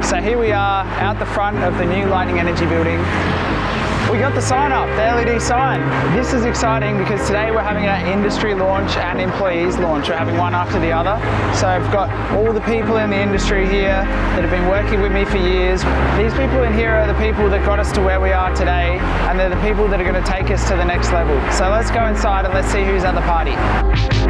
So here we are out the front of the new Lightning Energy building. We got the sign up, the LED sign. This is exciting because today we're having our industry launch and employees launch. We're having one after the other. So I've got all the people in the industry here that have been working with me for years. These people in here are the people that got us to where we are today, and they're the people that are going to take us to the next level. So let's go inside and let's see who's at the party.